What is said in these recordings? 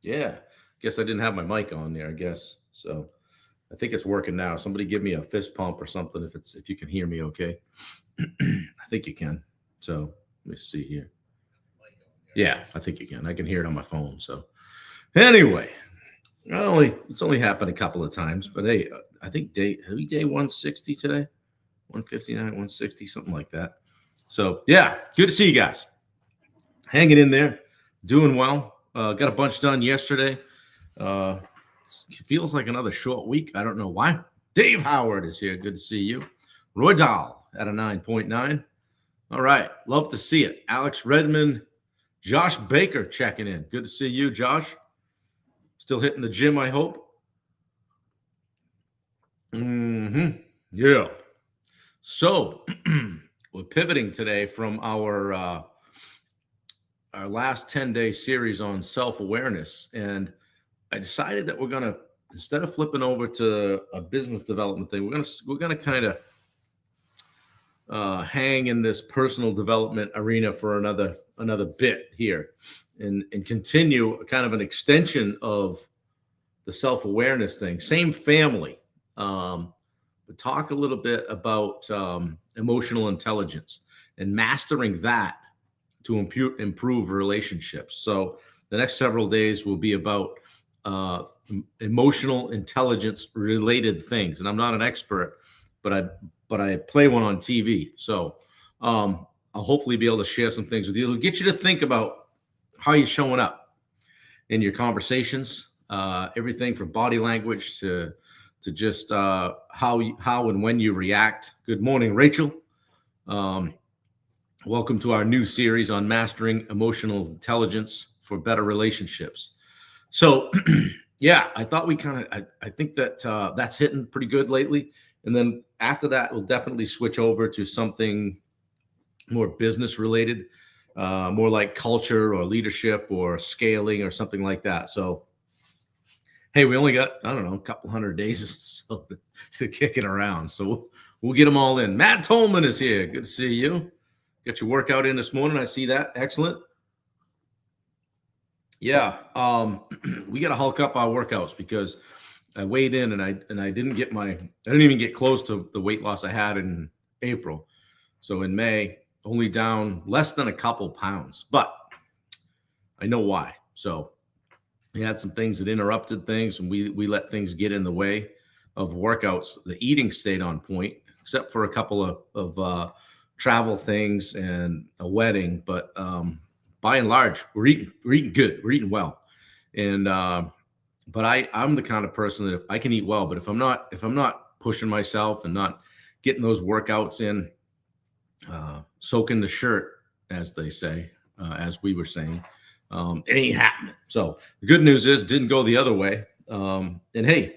Yeah. Guess I didn't have my mic on there, I guess. So I think it's working now. Somebody give me a fist pump or something if you can hear me okay. I think you can. So let me see here. Yeah, I think you can. I can hear it on my phone. So anyway, it's only happened a couple of times, but hey, I think day 160 today, 159, 160, something like that. So yeah, good to see you guys. Hanging in there, doing well. Got a bunch done yesterday. Uh, it feels like another short week. I don't know why. Dave Howard is here. Good to see you. Roy Dahl at a 9.9. All right. Love to see it. Alex Redmond, Josh Baker checking in. Good to see you, Josh. Still hitting the gym, I hope. Yeah. So we're pivoting today from our last 10-day series on self-awareness, and I decided that we're gonna, instead of flipping over to a business development thing, we're gonna kind of hang in this personal development arena for another bit here, and continue kind of an extension of the self-awareness thing. Same family, but talk a little bit about emotional intelligence and mastering that to improve relationships. So the next several days will be about emotional intelligence related things. And I'm not an expert, but I play one on TV. So I'll hopefully be able to share some things with you. It'll get you to think about how you're showing up in your conversations, everything from body language to just how and when you react. Good morning, Rachel. Welcome to our new series on mastering emotional intelligence for better relationships. So, yeah, I thought I think that that's hitting pretty good lately. And then after that, we'll definitely switch over to something more business related, more like culture or leadership or scaling or something like that. So, hey, we only got, I don't know, a couple hundred days or so to kick it around. So we'll get them all in. Matt Tolman is here. Good to see you. Got your workout in this morning. I see that. Excellent. Yeah. We got to hulk up our workouts because I weighed in and I didn't even get close to the weight loss I had in April. So in May, only down less than a couple pounds, but I know why. So we had some things that interrupted things, and we let things get in the way of workouts. The eating stayed on point, except for a couple of travel things and a wedding. But by and large, we're eating good. We're eating well. And but I'm the kind of person that if I can eat well, but if I'm not pushing myself and not getting those workouts in, soaking the shirt, as they say, as we were saying, it ain't happening. So the good news is it didn't go the other way. And hey,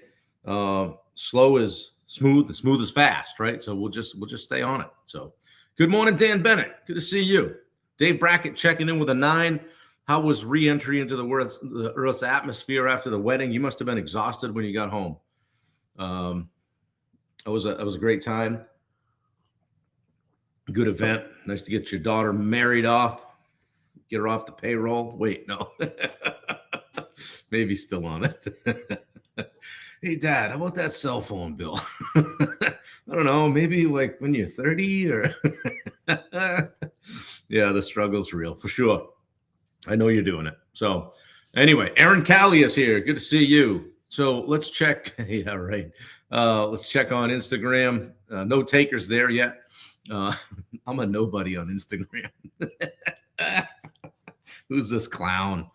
slow is smooth and smooth is fast, right? So we'll just stay on it. So good morning, Dan Bennett. Good to see you. Dave Brackett checking in with a 9. How was re-entry into the Earth's atmosphere after the wedding? You must have been exhausted when you got home. It was a great time. Good event. Nice to get your daughter married off. Get her off the payroll. Wait, no. Maybe still on it. Hey, Dad, how about that cell phone bill? I don't know. Maybe like when you're 30 or. Yeah, the struggle's real for sure. I know you're doing it. So anyway, Aaron Callie is here. Good to see you. So let's check. Yeah, right. Let's check on Instagram. No takers there yet. I'm a nobody on Instagram. Who's this clown?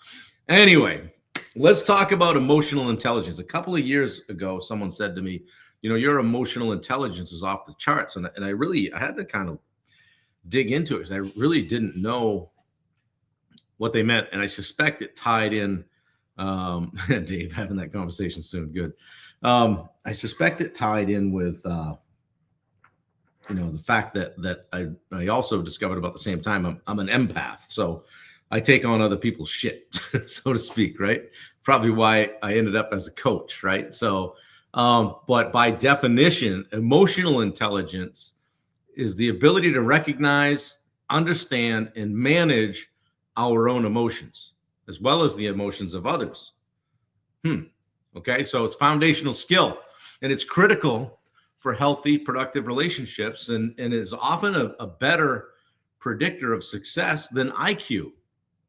Anyway, let's talk about emotional intelligence. A couple of years ago, someone said to me, your emotional intelligence is off the charts. And I had to kind of dig into it because I really didn't know what they meant. And I suspect it tied in, Dave, having that conversation soon. Good. I suspect it tied in with, the fact that I also discovered about the same time, I'm an empath. So I take on other people's shit, so to speak, right? Probably why I ended up as a coach, right? So, but by definition, emotional intelligence is the ability to recognize, understand, and manage our own emotions, as well as the emotions of others. Okay, so it's foundational skill, and it's critical for healthy, productive relationships, and is often a better predictor of success than IQ.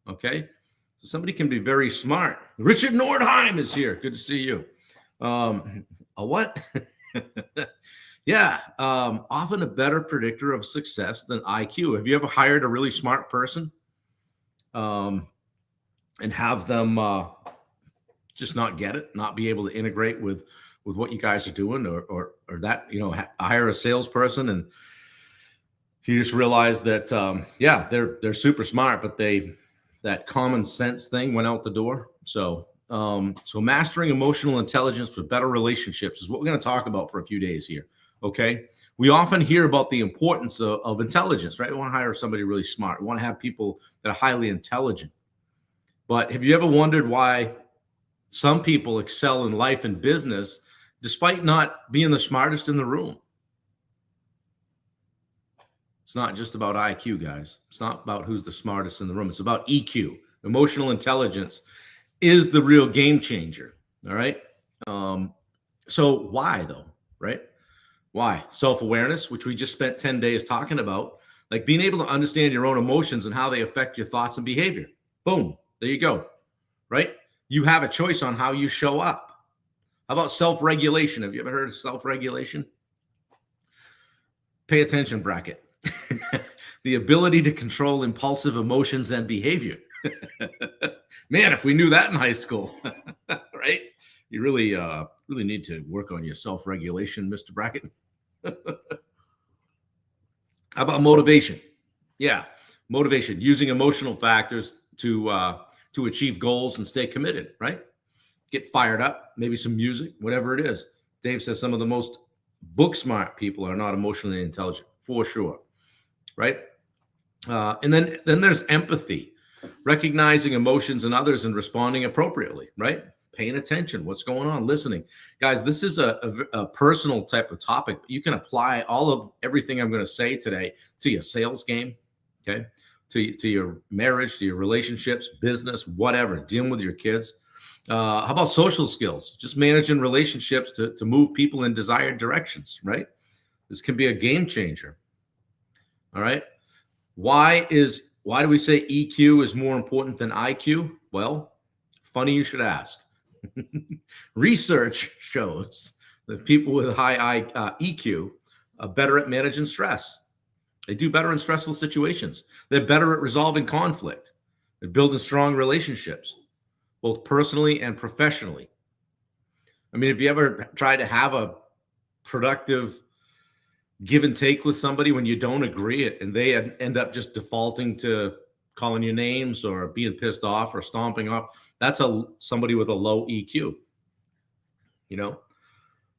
Okay, so somebody can be very smart. Richard Nordheim is here. Good to see you. A what? Yeah, often a better predictor of success than IQ. Have you ever hired a really smart person and have them just not get it, not be able to integrate with what you guys are doing, or that, hire a salesperson and you just realize that yeah, they're super smart, but that common sense thing went out the door. So mastering emotional intelligence for better relationships is what we're going to talk about for a few days here. Okay, we often hear about the importance of intelligence, right? We want to hire somebody really smart. We want to have people that are highly intelligent. But have you ever wondered why some people excel in life and business despite not being the smartest in the room? It's not just about IQ, guys. It's not about who's the smartest in the room. It's about EQ. Emotional intelligence is the real game changer. All right. So why though, right? Why? Self-awareness, which we just spent 10 days talking about, like being able to understand your own emotions and how they affect your thoughts and behavior. Boom. There you go. Right? You have a choice on how you show up. How about self-regulation? Have you ever heard of self-regulation? Pay attention, bracket. The ability to control impulsive emotions and behavior. Man, if we knew that in high school, right? You really need to work on your self-regulation, Mr. Brackett. How about motivation? Yeah, motivation, using emotional factors to achieve goals and stay committed, right? Get fired up, maybe some music, whatever it is. Dave says some of the most book smart people are not emotionally intelligent, for sure, right? And then there's empathy, recognizing emotions in others and responding appropriately, right? Paying attention, what's going on, listening. Guys, this is a personal type of topic. You can apply all of everything I'm going to say today to your sales game, okay? To your marriage, to your relationships, business, whatever, dealing with your kids. How about social skills? Just managing relationships to move people in desired directions, right? This can be a game changer. All right. Why do we say EQ is more important than IQ? Well, funny you should ask. Research shows that people with high EQ are better at managing stress. They do better in stressful situations. They're better at resolving conflict. They're building strong relationships, both personally and professionally. I mean, have you ever tried to have a productive give and take with somebody when you don't agree and they end up just defaulting to calling you names or being pissed off or stomping off? That's somebody with a low EQ.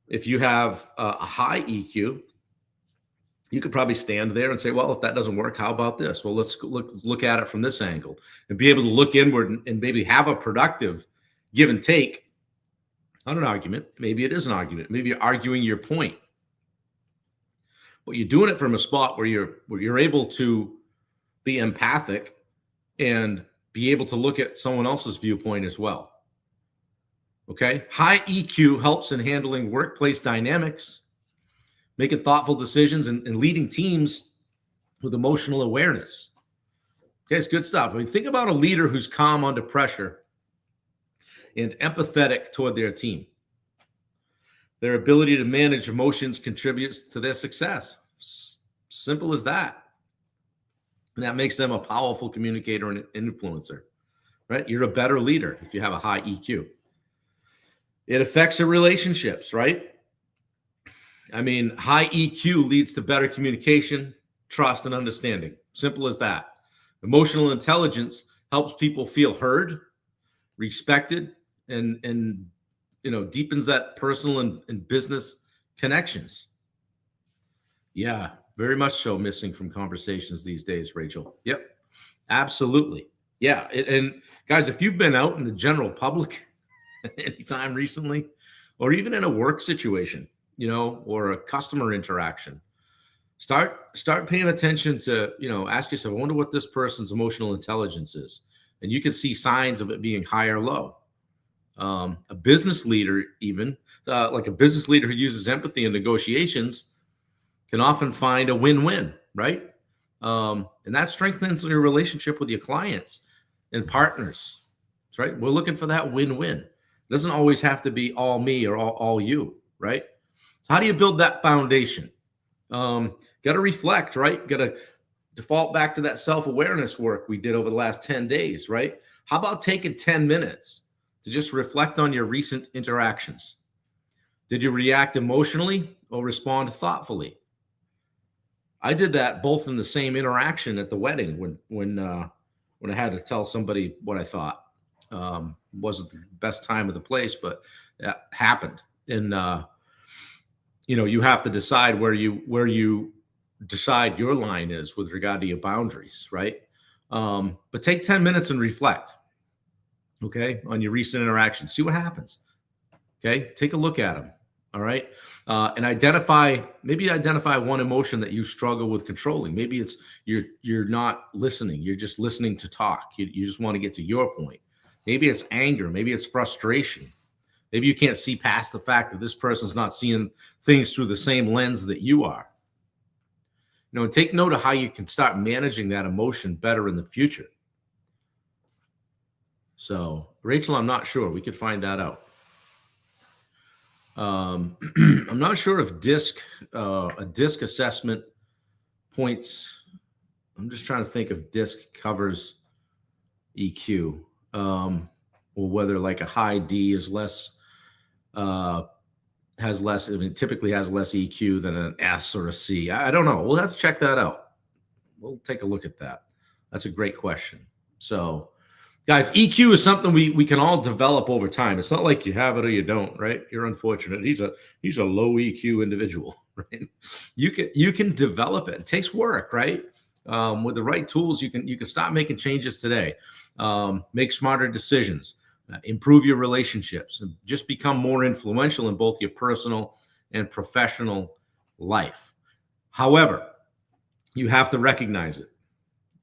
If you have a high EQ, you could probably stand there and say, well, if that doesn't work, how about this? Well, let's look at it from this angle and be able to look inward and maybe have a productive give and take on an argument. Maybe it is an argument. Maybe you're arguing your point. But you're doing it from a spot where you're able to be empathic and be able to look at someone else's viewpoint as well. Okay. High EQ helps in handling workplace dynamics, making thoughtful decisions, and leading teams with emotional awareness. Okay, it's good stuff. I mean, think about a leader who's calm under pressure and empathetic toward their team. Their ability to manage emotions contributes to their success. Simple as that. And that makes them a powerful communicator and influencer, right? You're a better leader if you have a high EQ. It affects your relationships, right? I mean, high EQ leads to better communication, trust, and understanding. Simple as that. Emotional intelligence helps people feel heard, respected, and deepens that personal and business connections. Yeah, very much so missing from conversations these days, Rachel. Yep, absolutely. Yeah, and guys, if you've been out in the general public anytime recently, or even in a work situation, or a customer interaction, start paying attention to, ask yourself, I wonder what this person's emotional intelligence is. And you can see signs of it being high or low. A business leader, even like a business leader who uses empathy in negotiations, can often find a win-win, right? And that strengthens your relationship with your clients and partners. That's right. We're looking for that win-win. It doesn't always have to be all me or all you, right? So how do you build that foundation? Got to reflect, right? Got to default back to that self-awareness work we did over the last 10 days, right? How about taking 10 minutes to just reflect on your recent interactions? Did you react emotionally or respond thoughtfully? I did that both in the same interaction at the wedding when I had to tell somebody what I thought. Wasn't the best time of the place, but that happened. And you have to decide where you decide your line is with regard to your boundaries, right? But take 10 minutes and reflect, okay, on your recent interactions. See what happens. Okay, take a look at them. All right. And identify one emotion that you struggle with controlling. Maybe it's you're not listening. You're just listening to talk. You just want to get to your point. Maybe it's anger. Maybe it's frustration. Maybe you can't see past the fact that this person's not seeing things through the same lens that you are. And take note of how you can start managing that emotion better in the future. So, Rachel, I'm not sure. We could find that out. I'm not sure if a DISC assessment points. I'm just trying to think if DISC covers EQ, or whether like a high D is less, has less. I mean, typically has less EQ than an S or a C. I don't know. We'll have to check that out. We'll take a look at that. That's a great question. So, guys, EQ is something we can all develop over time. It's not like you have it or you don't, right? You're unfortunate. He's a low EQ individual, right? You can develop it. It takes work, right? With the right tools, you can start making changes today. Make smarter decisions, improve your relationships, and just become more influential in both your personal and professional life. However, you have to recognize it.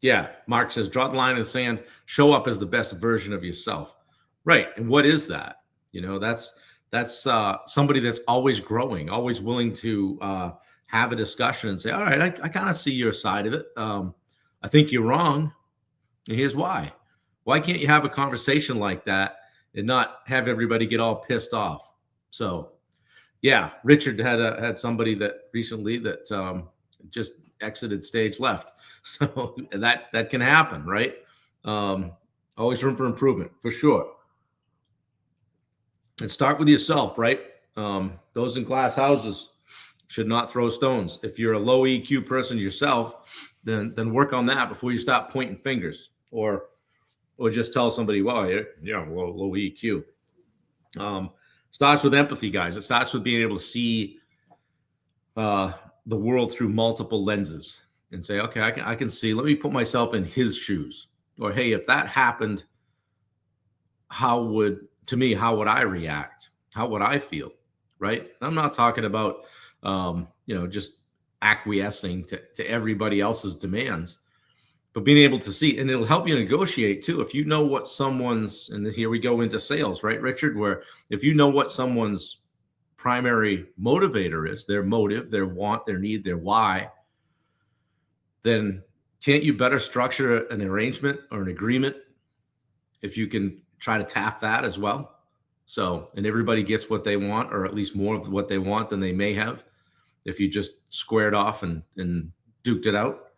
Yeah, Mark says, draw the line in the sand, show up as the best version of yourself. Right. And what is that? That's somebody that's always growing, always willing to have a discussion and say, all right, I kind of see your side of it. I think you're wrong. And here's why. Why can't you have a conversation like that and not have everybody get all pissed off? So, yeah, Richard had somebody that recently that just exited stage left. So that can happen, right? Always room for improvement, for sure. And start with yourself, right? Those in glass houses should not throw stones. If you're a low EQ person yourself, then work on that before you stop pointing fingers or just tell somebody, well, yeah, low EQ. Starts with empathy, guys. It starts with being able to see the world through multiple lenses and say, okay, I can see, let me put myself in his shoes. Or, hey, if that happened, how would I react? How would I feel? Right. I'm not talking about, just acquiescing to everybody else's demands, but being able to see, and it'll help you negotiate too. If you know what someone's, and here we go into sales, right, Richard, where if you know what someone's primary motivator is, their motive, their want, their need, their why, then can't you better structure an arrangement or an agreement if you can try to tap that as well? So, and everybody gets what they want, or at least more of what they want than they may have if you just squared off and duked it out.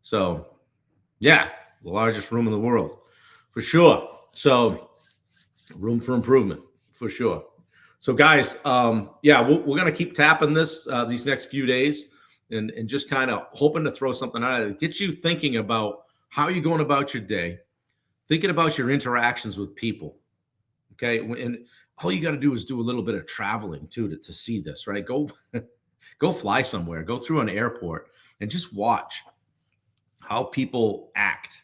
So, yeah, the largest room in the world, for sure. So, room for improvement, for sure. So, guys, we're going to keep tapping this these next few days and just kind of hoping to throw something out of it. Get you thinking about how you're going about your day, thinking about your interactions with people. Okay. And all you got to do is do a little bit of traveling too to see this, right? Go fly somewhere, go through an airport and just watch how people act,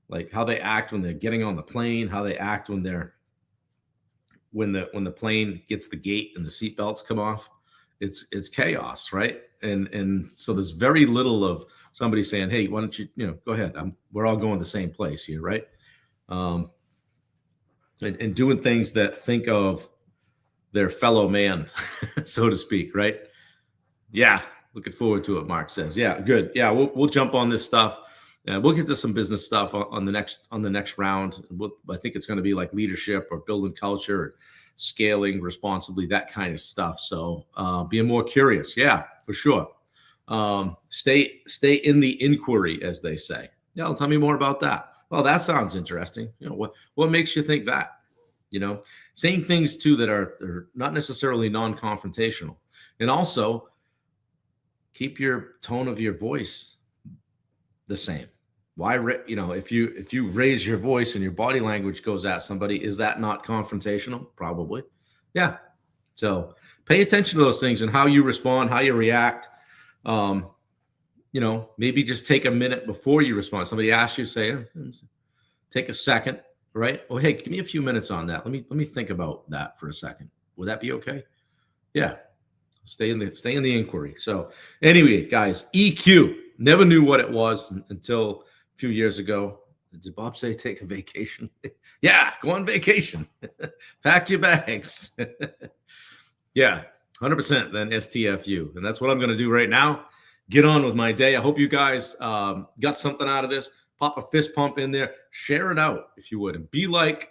like how they act when they're getting on the plane, how they act when the plane gets the gate and the seatbelts come off. It's chaos, right? And so there's very little of somebody saying, hey, why don't you go ahead? We're all going the same place here, right? So and doing things that think of their fellow man, so to speak, right? Yeah, looking forward to it, Mark says. Yeah, good. Yeah, we'll jump on this stuff. We'll get to some business stuff on the next round. I think it's going to be like leadership or building culture, or scaling responsibly, that kind of stuff. So being more curious, yeah, for sure. Stay in the inquiry, as they say. Yeah, tell me more about that. Well, that sounds interesting. You know, what makes you think that? You know, saying things too that are not necessarily non-confrontational, and also keep your tone of your voice the same. Why, you know, if you raise your voice and your body language goes at somebody, is that not confrontational? Probably. Yeah. So pay attention to those things and how you respond, how you react. You know, maybe just take a minute before you respond. Somebody asks you, say, take a second, right? Well, hey, give me a few minutes on that. Let me think about that for a second. Would that be okay? Yeah. Stay in the inquiry. So anyway, guys, EQ. Never knew what it was until a few years ago. Did Bob say take a vacation? Yeah, go on vacation. Pack your bags. Yeah, 100% then STFU. And that's what I'm going to do right now. Get on with my day. I hope you guys got something out of this. Pop a fist pump in there. Share it out if you would. And be like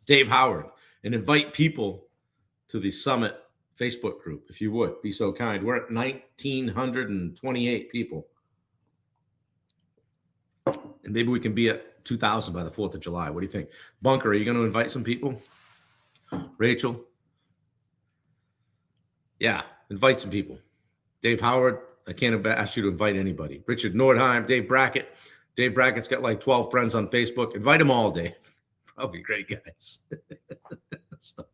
Dave Howard and invite people to the Summit Facebook group, if you would be so kind. We're at 1,928 people. And maybe we can be at 2,000 by the 4th of July. What do you think? Bunker, are you going to invite some people? Rachel? Yeah, invite some people. Dave Howard, I can't ask you to invite anybody. Richard Nordheim, Dave Brackett. Dave Brackett's got like 12 friends on Facebook. Invite them all, Dave. Probably great guys. So,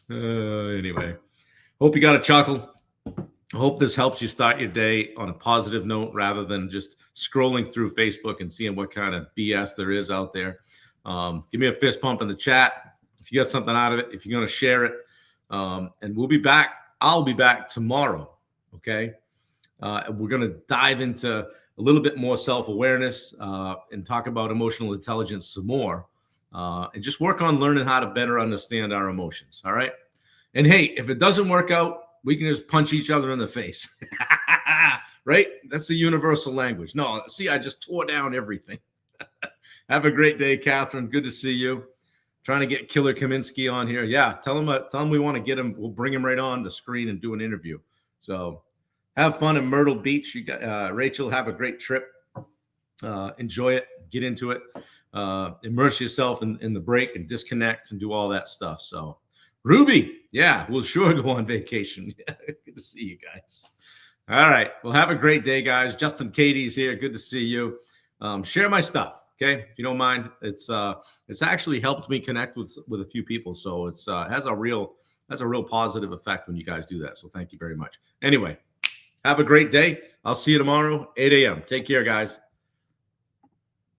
anyway, hope you got a chuckle. I hope this helps you start your day on a positive note rather than just scrolling through Facebook and seeing what kind of BS there is out there. Give me a fist pump in the chat if you got something out of it, if you're going to share it. And we'll be back. I'll be back tomorrow. Okay. We're going to dive into a little bit more self-awareness and talk about emotional intelligence some more. And just work on learning how to better understand our emotions. All right. And hey, if it doesn't work out, we can just punch each other in the face. Right? That's the universal language. No, see, I just tore down everything. Have a great day, Catherine. Good to see you. Trying to get Killer Kaminsky on here. Yeah, tell him we want to get him. We'll bring him right on the screen and do an interview. So have fun in Myrtle Beach. You got Rachel, have a great trip. Enjoy it. Get into it. Immerse yourself in the break and disconnect and do all that stuff. So Ruby, yeah, we'll sure go on vacation. Yeah, good to see you guys. All right. Well, have a great day, guys. Justin Katie's here. Good to see you. Share my stuff, okay? If you don't mind. It's actually helped me connect with a few people. So it's has a real positive effect when you guys do that. So thank you very much. Anyway, have a great day. I'll see you tomorrow, 8 a.m. Take care, guys.